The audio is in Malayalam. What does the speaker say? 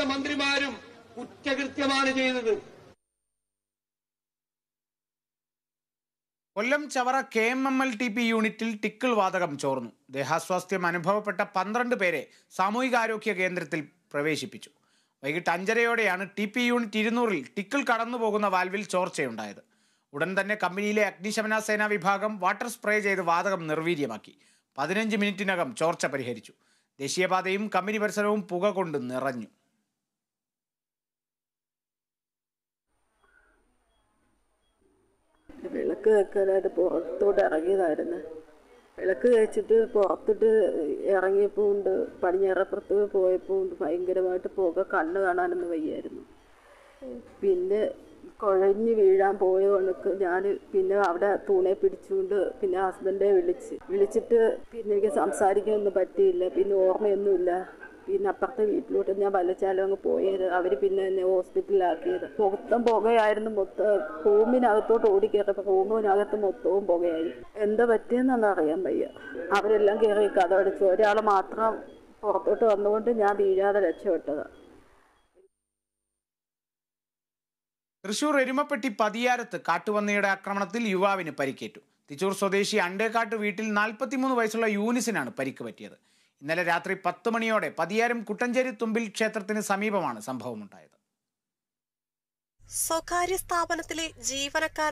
മന്ത്രിമാരും കുറ്റകൃത്യമാണ് ചെയ്തത്. കൊല്ലം ചവറ KMMLTP യൂണിറ്റിൽ ടിക്കിൾ വാതകം ചോർന്നു. ദേഹാസ്വാസ്ഥ്യം അനുഭവപ്പെട്ട 12 പേരെ സാമൂഹികാരോഗ്യ കേന്ദ്രത്തിൽ പ്രവേശിപ്പിച്ചു. വൈകിട്ട് 5:30യോടെയാണ് TP യൂണിറ്റ് 200-ൽ ടിക്കിൾ കടന്നുപോകുന്ന വാൽവിൽ ചോർച്ചയുണ്ടായത്. ഉടൻ തന്നെ കമ്പനിയിലെ അഗ്നിശമന സേനാ വിഭാഗം വാട്ടർ സ്പ്രേ ചെയ്ത് വാതകം നിർവീര്യമാക്കി. 15 മിനിറ്റിനകം ചോർച്ച പരിഹരിച്ചു. ദേശീയപാതയും കമ്പനി പരിസരവും പുക കൊണ്ട് നിറഞ്ഞു. വിളക്ക് വെക്കാനായിട്ട് പുറത്തോട്ട് ഇറങ്ങിയതായിരുന്നു. വിളക്ക് കഴിച്ചിട്ട് പുറത്തോട്ട് ഇറങ്ങിയപ്പോൾ ഉണ്ട് പടിഞ്ഞാറപ്പുറത്ത് പോയപ്പോൾ ഉണ്ട് ഭയങ്കരമായിട്ട് പുക, കണ്ണ് കാണാനൊന്നും വയ്യായിരുന്നു. പിന്നെ കുഴഞ്ഞ് വീഴാൻ പോയ കണക്ക് ഞാൻ പിന്നെ അവിടെ തൂണെ പിടിച്ചുകൊണ്ട് പിന്നെ ഹസ്ബൻഡെ വിളിച്ചിട്ട് പിന്നെ എനിക്ക് സംസാരിക്കാനൊന്നും പറ്റിയില്ല. പിന്നെ ഓർമ്മയൊന്നുമില്ല. പിന്നെ അപ്പുറത്തെ വീട്ടിലോട്ട് ഞാൻ വല്ലച്ചാലും അങ്ങ് പോയത്. അവർ പിന്നെ എന്നെ ഹോസ്പിറ്റലിലാക്കിയത്. മൊത്തം പുകയായിരുന്നു. മൊത്തം റൂമിനകത്തോട്ട് ഓടിക്കയറപ്പോൾ റൂമിനകത്ത് മൊത്തവും പുകയായി. എന്താ പറ്റിയെന്നൊന്നും അറിയാൻ വയ്യ. അവരെല്ലാം കയറി കതകടിച്ചു. ഒരാൾ മാത്രം പുറത്തോട്ട് വന്നുകൊണ്ട് ഞാൻ വീഴാതെ രക്ഷപ്പെട്ടതാണ്. തൃശൂർ എരുമപ്പെട്ടി പതിയാരത്ത് കാട്ടുപന്നിയുടെ ആക്രമണത്തിൽ യുവാവിന് പരിക്കേറ്റു. തിച്ചൂർ സ്വദേശി അണ്ടേക്കാട്ട് വീട്ടിൽ 43 വയസ്സുള്ള യൂനിസിനാണ് പരിക്ക് പറ്റിയത്. ഇന്നലെ രാത്രി 10 മണിയോടെ പതിയാരം കുട്ടഞ്ചേരി തുമ്പിൽ ക്ഷേത്രത്തിന് സമീപമാണ് സംഭവമുണ്ടായത്. സ്വകാര്യ സ്ഥാപനത്തിലെ ജീവനക്കാർ